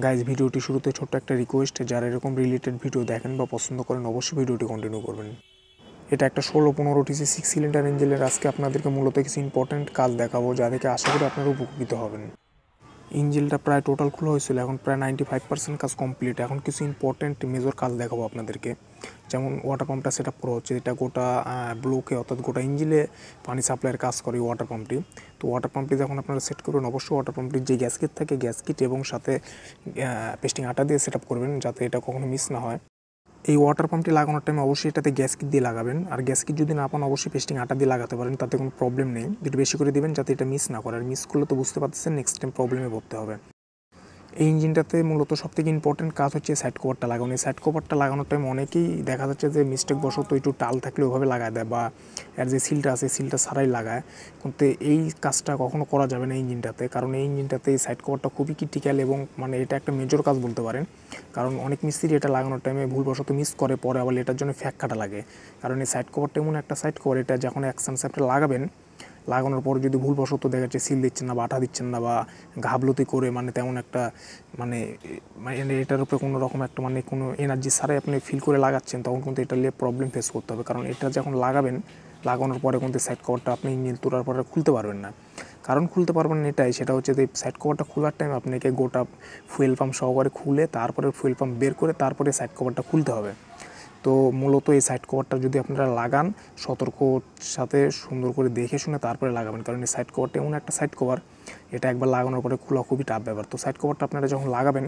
Guys ভিডিওটি শুরুতে ছোট্ট একটা রিকোয়েস্ট, যারা এরকম রিলেটেড ভিডিও দেখেন বা পছন্দ করেন অবশ্যই ভিডিওটি কন্টিনিউ করবেন। এটা একটা 16-15 টিসি 6 সিলিন্ডার ইঞ্জিনের আজকে আপনাদেরকে মূলত কিছু ইম্পর্টেন্ট কাজ দেখাবো, যা দেখে আশা করি আপনারা উপকৃত হবেন। ইঞ্জিনটা প্রায় টোটাল খোলা হয়েছিল, এখন প্রায় 95% কাজ কমপ্লিট। এখন কিছু ইম্পর্টেন্ট মেজর কাজ দেখাবো আপনাদেরকে। যেমন ওয়াটার পাম্পটা সেট আপ করা হচ্ছে, এটা গোটা ব্লকে অর্থাৎ গোটা ইঞ্জিনে পানি সাপ্লাইয়ের কাজ করে ওয়াটার পাম্পটি। তো ওয়াটার পাম্পটি যখন আপনারা সেট করবেন অবশ্যই ওয়াটার পাম্পটির যে গ্যাস কিট থাকে গ্যাস কিট এবং সাথে পেস্টিং আটা দিয়ে সেট আপ করবেন, যাতে এটা কখনো মিস না হয়। এই ওয়াটার পাম্পটি লাগানোর টাইমে অবশ্যই এটাতে গ্যাস কিট দিয়ে লাগাবেন, আর গ্যাস কিট যদি না পান অবশ্যই পেস্টিং আটা দিয়ে লাগাতে পারেন, তাতে কোনো প্রবলেম নেই। একটু বেশি করে দিবেন যাতে এটা মিস না করে, আর মিস করলে তো বুঝতে পারতেছেন নেক্সট টাইম প্রবলেমে পড়তে হবে। এই ইঞ্জিনটাতে মূলত সবথেকে ইম্পর্টেন্ট কাজ হচ্ছে সাইড কভারটা লাগানো। এই সাইড কভারটা লাগানোর টাইম অনেকেই দেখা যাচ্ছে যে মিস্টেক বশত একটু টাল থাকলে ওইভাবে লাগায় দেয়, বা এর যে সিলটা আছে সিলটা ছাড়াই লাগায়। কিন্তু এই কাজটা কখনো করা যাবে না এই ইঞ্জিনটাতে, কারণ এই ইঞ্জিনটাতে এই সাইড কভারটা খুবই ক্রিটিক্যাল এবং এটা একটা মেজর কাজ বলতে পারেন। কারণ অনেক মিস্ত্রি এটা লাগানোর টাইমে ভুলবশত মিস করে, পরে আবার এটার জন্য ফ্যাক কাটা লাগে। কারণ এই সাইড কভারটা এমন একটা সাইড কভার, এটা যখন অ্যাকশন সাইডটা লাগাবেন, লাগানোর পর যদি ভুলবশত দেখা যাচ্ছে সিল দিচ্ছেন না বা আঠা দিচ্ছেন না বা ঘাবলতি করে তেমন একটা এটার উপরে কোনো রকম একটা কোনো এনার্জি ছাড়াই আপনি ফিল করে লাগাচ্ছেন, তখন কিন্তু এটা নিয়ে প্রবলেম ফেস করতে হবে। কারণ এটা যখন লাগাবেন, লাগানোর পরে কিন্তু সাইড কভারটা আপনি ইঞ্জিন তোলার পরে খুলতে পারবেন না। কারণ খুলতে পারবেন না এটাই, সেটা হচ্ছে যে সাইড কভারটা খোলার টাইম আপনাকে গোটা ফুয়েল পাম্প সহকারে খুলে তারপরে ফুয়েল পাম্প বের করে তারপরে সাইড কভারটা খুলতে হবে। তো মূলত এই সাইড কভারটা যদি আপনারা লাগান, সতর্কর সাথে সুন্দর করে দেখে শুনে তারপরে লাগাবেন, কারণ এই সাইড কভারটা এমন একটা সাইড কভার, এটা একবার লাগানোর পরে খোলা খুবই টাফ ব্যাপার। তো সাইড কভারটা আপনারা যখন লাগাবেন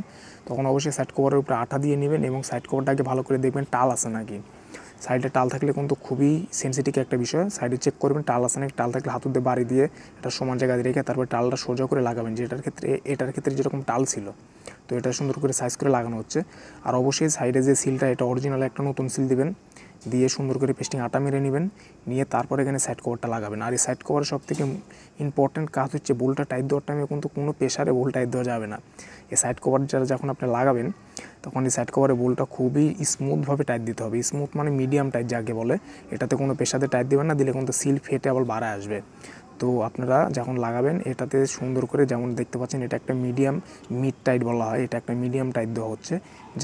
তখন অবশ্যই সাইড কভারের উপরে আঠা দিয়ে নেবেন এবং সাইড কভারটাকে ভালো করে দেখবেন টাল আছে নাকি। সাইডে টাল থাকলে কিন্তু খুবই সেন্সিটিভ একটা বিষয়, সাইডে চেক করবেন টাল আছে নাকি। টাল থাকলে হাতুর দিয়ে বাড়ি দিয়ে এটা সমান জায়গায় রেখে তারপর টালটা সোজা করে লাগাবেন, যে এটার ক্ষেত্রে যেরকম টাল ছিল। তো এটা সুন্দর করে সাইজ করে লাগানো হচ্ছে। আর অবশ্যই সাইডে যে সিলটা, এটা অরিজিনাল একটা নতুন সিল দিবেন, দিয়ে সুন্দর করে পেস্টিং আটা মেরে নেবেন, নিয়ে তারপরে এখানে সাইড কভারটা লাগাবেন। আর এই সাইড কভারের সবথেকে ইম্পর্টেন্ট কাজ হচ্ছে বোল্টটা টাইট দেওয়ার টাইমে কিন্তু কোনো প্রেশারে বোল্ট টাইট দেওয়া যাবে না। এই সাইড কভার যখন আপনি লাগাবেন তখন এই সাইড কভারে বোল্টটা খুবই স্মুথভাবে টাইট দিতে হবে। স্মুথ মিডিয়াম টাইট যাকে বলে, এটাতে কোনো প্রেশারে টাইট দেবেন না, দিলে কিন্তু সিল ফেটে আবার বাড়া আসবে। তো আপনারা যখন লাগাবেন এটাতে সুন্দর করে, যেমন দেখতে পাচ্ছেন এটা একটা মিডিয়াম মিড টাইট বলা হয়, এটা একটা মিডিয়াম টাইট দেওয়া হচ্ছে।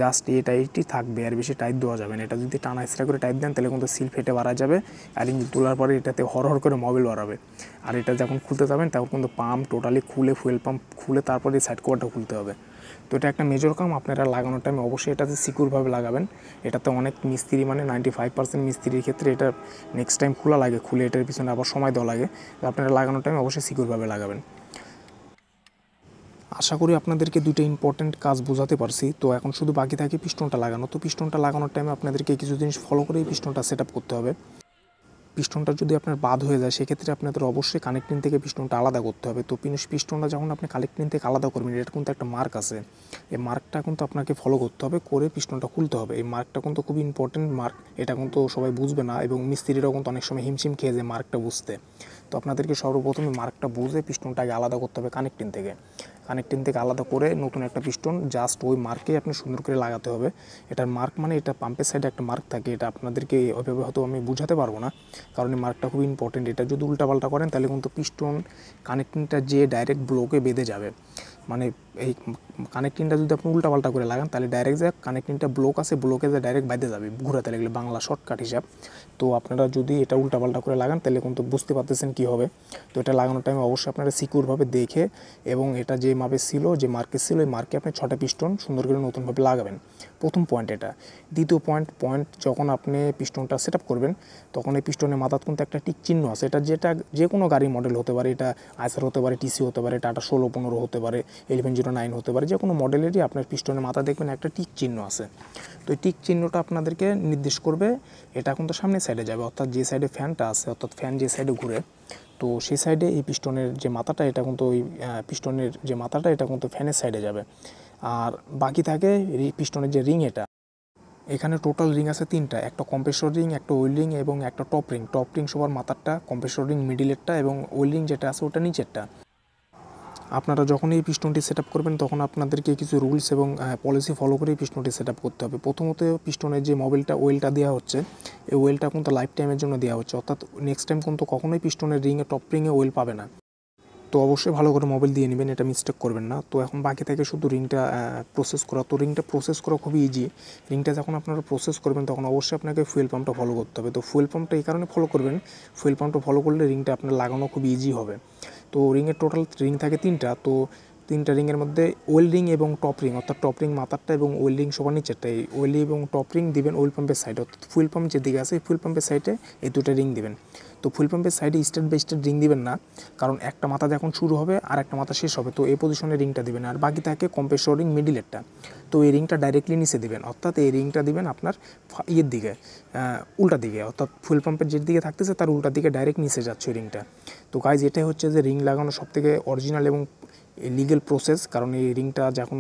জাস্ট এই টাইটই থাকবে, আর বেশি টাইট দেওয়া যাবে না। এটা যদি টানা এক্সট্রা করে টাইট দেন তাহলে কিন্তু সিল ফেটে বাড়া যাবে, আর ইঞ্জিন তোলার পরে এটাতে হর করে মোবিল বাড়াবে। আর এটা যখন খুলতে যাবেন তখন কিন্তু পাম্প টোটালি খুলে, ফুয়েল পাম্প খুলে তারপরে সাইড কভারটা খুলতে হবে। তো এটা একটা মেজর কাম, আপনারা লাগানোর টাইমে অবশ্যই এটাতে সিকিউরভাবে লাগাবেন। এটাতে অনেক মিস্ত্রি 95% মিস্ত্রির ক্ষেত্রে এটা নেক্সট টাইম খোলা লাগে, খুলে এটার পিছনে আবার সময় দেওয়া লাগে। তো আপনারা লাগানোর টাইমে অবশ্যই সিকিউরভাবে লাগাবেন। আশা করি আপনাদেরকে দুটো ইম্পর্টেন্ট কাজ বোঝাতে পারছি। তো এখন শুধু বাকি থাকে পিস্টনটা লাগানো। তো পিস্টনটা লাগানোর টাইমে আপনাদেরকে কিছু জিনিস ফলো করেই পিস্টনটা সেট আপ করতে হবে। পিস্টনটা যদি আপনার বাদ হয়ে যায় সেক্ষেত্রে আপনাদের অবশ্যই কানেক্টিং থেকে পিস্টনটা আলাদা করতে হবে। তো পিস্টনটা যখন আপনি কানেক্টিং থেকে আলাদা করবেন, এটা কিন্তু একটা মার্ক আছে, এই মার্কটা কিন্তু আপনাকে ফলো করতে হবে, করে পিস্টনটা খুলতে হবে। এই মার্কটা কিন্তু খুবই ইম্পর্টেন্ট মার্ক, এটা কিন্তু সবাই বুঝবে না এবং মিস্ত্রিরাও কিন্তু অনেক সময় হিমশিম খেয়ে যায় মার্কটা বুঝতে। তো আপনাদেরকে সর্বপ্রথমে মার্কটা বুঝে পিস্টনটাকে আলাদা করতে হবে কানেক্টিং থেকে। কানেক্টিং থেকে আলাদা করে নতুন একটা পিস্টন জাস্ট ওই মার্কে আপনি সুন্দর করে লাগাতে হবে। এটার মার্ক এটা পাম্পের সাইডে একটা মার্ক থাকে, এটা আপনাদেরকে ওইভাবে হয়তো আমি বুঝাতে পারবো না, কারণ এই মার্কটা খুব ইম্পর্টেন্ট। এটা যদি উল্টাপাল্টা করেন তাহলে কিন্তু পিস্টন কানেক্টিংটা যে ডাইরেক্ট ব্লকে বেঁধে যাবে। এই কানেক্টিংটা যদি আপনি উল্টাপাল্টা করে লাগান তাহলে ডাইরেক্ট যে কানেক্টিংটা ব্লক আছে ব্লকে যে ডাইরেক্ট বেঁধে যাবে ঘুরাতে লাগলে, বাংলা শর্টকাট হিসাব। তো আপনারা যদি এটা উল্টাপাল্টা করে লাগান তাহলে কিন্তু বুঝতে পারতেছেন কী হবে। তো এটা লাগানোর টাইমে অবশ্যই আপনারা সিকিউরভাবে দেখে এবং এটা যে মাপে ছিল, যে মার্কে ছিল, এই মার্কে আপনি 6টা পিস্টন সুন্দর করে নতুনভাবে লাগাবেন। প্রথম পয়েন্ট এটা। দ্বিতীয় পয়েন্ট যখন আপনি পিস্টনটা সেট আপ করবেন তখন এই পিস্টনের মাথাত কিন্তু একটা টিক চিহ্ন আছে। যেটা যে কোনো গাড়ি মডেল হতে পারে, এটা আইসার হতে পারে, টিসি হতে পারে, টাটা 1615 হতে পারে, 1109 হতে পারে, যে কোনো মডেলেরই আপনার পিস্টনের মাথা দেখবেন একটা টিক চিহ্ন আছে। তো এই টিক চিহ্নটা আপনাদেরকে নির্দেশ করবে এটা কিন্তু সামনের সাইডে যাবে, অর্থাৎ যে সাইডে ফ্যানটা আছে, অর্থাৎ ফ্যান যে সাইডে ঘুরে, তো সেই সাইডে এই পিস্টনের যে মাথাটা, এটা কিন্তু ওই পিস্টনের যে মাথাটা এটা কিন্তু ফ্যানের সাইডে যাবে। আর বাকি থাকে পিস্টনের যে রিং, এখানে টোটাল রিং আছে 3টা, একটা কম্প্রেসর রিং, একটা ওয়েল রিং এবং একটা টপ রিং সবার মাথারটা, কম্প্রেসর রিং মিডিলেরটা এবং ওয়েল রিং যেটা আছে ওটা নিচেরটা। আপনারা যখন এই পিস্টনটি সেট আপ করবেন তখন আপনাদেরকে কিছু রুলস এবং পলিসি ফলো করেই পিস্টনটি সেট আপ করতে হবে। প্রথমত পিস্টনের যে ওয়েলটা দেওয়া হচ্ছে, এই ওয়েলটা কিন্তু লাইফ টাইমের জন্য দেওয়া হচ্ছে, অর্থাৎ নেক্সট টাইম কিন্তু কখনোই পিস্টনের রিংয়ে টপ রিংয়ে ওয়েল পাবে না। তো অবশ্যই ভালো করে মোবাইল দিয়ে নেবেন, এটা মিস্টেক করবেন না। তো এখন বাকি থাকে শুধু রিংটা প্রসেস করা। তো রিংটা প্রসেস করা খুবই ইজি। রিংটা যখন আপনারা প্রসেস করবেন তখন অবশ্যই আপনাকে ফুয়েল পাম্পটা ফলো করতে হবে। তো ফুয়েল পাম্পটা এই কারণে ফলো করবেন, ফুয়েল পাম্পটা ফলো করলে রিংটা আপনার লাগানো খুব ইজি হবে। তো রিংয়ের টোটাল রিং থাকে 3টা। তো 3টা রিংয়ের মধ্যে ওয়েল রিং এবং টপ রিং, অর্থাৎ টপ রিং মাথারটা এবং ওয়েল রিং সবার নিচেরটা। এই ওয়েল এবং টপ রিং দিবেন ওয়েল পাম্পের সাইডে, অর্থাৎ ফুয়েল পাম্প যেদিকে আছে ফুয়েল পাম্পের সাইডে এই 2টা রিং দিবেন। তো ফুয়েল পাম্পের সাইডে স্টেট বাই স্টেট রিং দিবেন না, কারণ একটা মাথা যখন শুরু হবে আর একটা মাথা শেষ হবে, তো এই পজিশনে রিংটা দিবেন। আর বাকি থাকে কম্প্রেসর রিং মিডিলেরটা, তো এই রিংটা ডাইরেক্টলি নিচে দিবেন, অর্থাৎ এই রিংটা দিবেন আপনার ইয়ের দিকে, উল্টা দিকে, অর্থাৎ ফুয়েল পাম্পের যে দিকে থাকতেছে তার উল্টা দিকে ডাইরেক্ট নিচে যাচ্ছে ওই রিংটা। তো গাইজ এটাই হচ্ছে যে রিং লাগানো সবথেকে অরিজিনাল এবং লিগেল প্রসেস। কারণ এই রিংটা যখন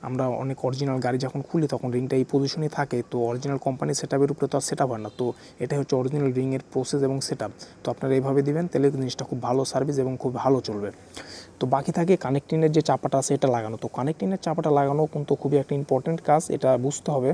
আমরা অনেক অরিজিনাল গাড়ি যখন খুলি তখন রিংটা এই পজিশনে থাকে, তো অরিজিনাল কোম্পানি সেটআপের উপরে তো আর সেটআপ হয় না। তো এটাই হচ্ছে অরিজিনাল রিংয়ের প্রসেস এবং সেটআপ। তো আপনারা এইভাবে দিবেন, তাহলে জিনিসটা খুব ভালো সার্ভিস এবং খুব ভালো চলবে। তো বাকি থাকে কানেক্টিংয়ের যে চাপাটা আছে এটা লাগানো। তো কানেক্টিংয়ের চাপাটা লাগানো কিন্তু খুবই একটা ইম্পর্টেন্ট কাজ, এটা বুঝতে হবে।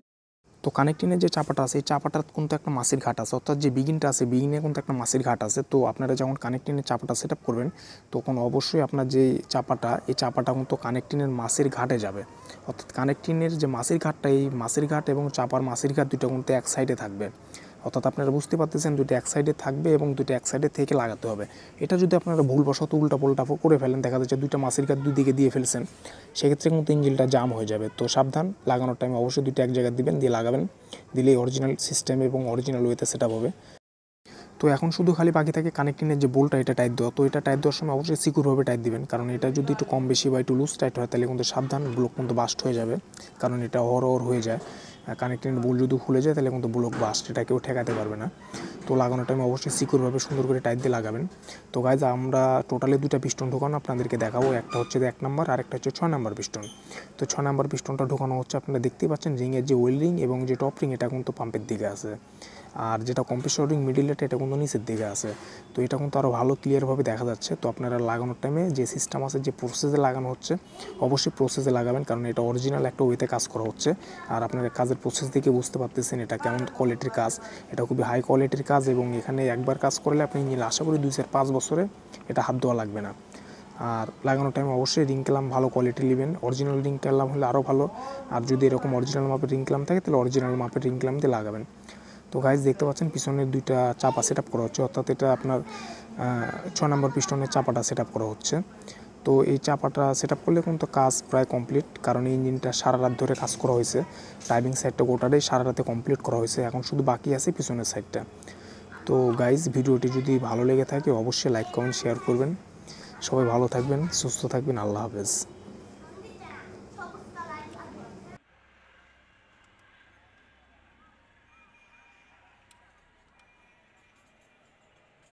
তো কানেক্টিংয়ের যে চাপাটা আছে এই চাপাটার কিন্তু একটা মাসির ঘাট আছে, অর্থাৎ যে বিগিনটা আছে বিগিনে কিন্তু একটা মাসির ঘাট আছে। তো আপনারা যখন কানেক্টিংয়ের চাপাটা সেট আপ করবেন তখন অবশ্যই আপনার যে চাপাটা, এই চাপাটা কিন্তু কানেক্টিংয়ের মাসির ঘাটে যাবে। অর্থাৎ কানেক্টিংয়ের যে মাসির ঘাটটা, এই মাসির ঘাট এবং চাপার মাসির ঘাট দুটো কিন্তু এক সাইডে থাকবে। অর্থাৎ আপনারা বুঝতে পারতেছেন দুটো এক সাইডে থাকবে এবং দুটো এক সাইডে থেকে লাগাতে হবে। এটা যদি আপনারা ভুলবশত উল্টা পোল্টা করে ফেলেন, দেখা যাচ্ছে দুইটা মাসির ঘাট দুই দিকে দিয়ে ফেলছেন, সেক্ষেত্রে কিন্তু ইঞ্জিনটা জাম হয়ে যাবে। তো সাবধান, লাগানোর টাইমে অবশ্যই দুটো এক জায়গায় দিবেন, দিয়ে লাগাবেন, দিলেই অরিজিনাল সিস্টেম এবং অরিজিনাল ওয়েতে সেট আপ হবে। তো এখন শুধু খালি বাকি থাকে কানেক্টিংয়ের যে বোল্টটা এটা টাইট দেওয়া। তো এটা টাইট দেওয়ার সময় অবশ্যই সিকিউরভাবে টাইট দিবেন, কারণ এটা যদি একটু কম বেশি বা একটু লুজ টাইট হয় তাহলে কিন্তু সাবধান, ব্লক কিন্তু বাস্ট হয়ে যাবে, কারণ এটা অর হয়ে যায়। কানেক্টিংয়ের বোল্ট যদি খুলে যায় তাহলে কিন্তু ব্লক বাস্ট, এটা কেউ ঠেকাতে পারবে না। তো লাগানোর টাইমে অবশ্যই সিকিউরভাবে সুন্দর করে টাইট দিয়ে লাগাবেন। তো গাইজ আমরা টোটালি 2টা পিস্টন ঢোকানো আপনাদেরকে দেখাবো, একটা হচ্ছে 1 নম্বর আর একটা হচ্ছে 6 নম্বর পিস্টন। তো 6 নম্বর পিস্টনটা ঢোকানো হচ্ছে, আপনারা দেখতেই পাচ্ছেন রিংয়ের যে ওয়েল রিং এবং যে টপ রিং এটা কিন্তু পাম্পের দিকে আছে, আর যেটা কম্প্রেসর রিং মিডিলেটা এটা কিন্তু নিচের দিকে আছে। তো এটা কিন্তু আরও ভালো ক্লিয়ারভাবে দেখা যাচ্ছে। তো আপনারা লাগানোর টাইমে যে সিস্টেম আছে, যে প্রসেসে লাগানো হচ্ছে অবশ্যই প্রসেসে লাগাবেন, কারণ এটা অরিজিনাল একটা ওয়েতে কাজ করা হচ্ছে। আর আপনারা কাজের প্রসেস দেখে বুঝতে পারতেছেন এটা কেমন কোয়ালিটির কাজ। এটা খুবই হাই কোয়ালিটির কাজ এবং এখানে একবার কাজ করলে আপনি আশা করি 2-4-5 বছরে এটা হাত দেওয়া লাগবে না। আর লাগানোর টাইমে অবশ্যই রিং ক্লাম ভালো কোয়ালিটি নেবেন, অরিজিনাল রিং ক্লাম হলে আরও ভালো। আর যদি এরকম অরিজিনাল মাপের রিং ক্লাম থাকে তাহলে অরিজিনাল মাপের রিং ক্লাম দিয়ে লাগাবেন। তো গাইজ দেখতে পাচ্ছেন পিছনের 2টা চাপা সেট আপ করা হচ্ছে, অর্থাৎ এটা আপনার 6 নম্বর পিস্টনের চাপাটা সেট আপ করা হচ্ছে। তো এই চাপাটা সেট আপ করলে কিন্তু কাজ প্রায় কমপ্লিট, কারণ এই ইঞ্জিনটা সারা রাত ধরে কাজ করা হয়েছে। ড্রাইভিং সাইডটা গোটাটাই সারা রাতে কমপ্লিট করা হয়েছে, এখন শুধু বাকি আছে পিছনের সাইডটা। তো গাইজ ভিডিওটি যদি ভালো লেগে থাকে অবশ্যই লাইক কমেন্ট শেয়ার করবেন। সবাই ভালো থাকবেন, সুস্থ থাকবেন, আল্লাহ হাফেজ।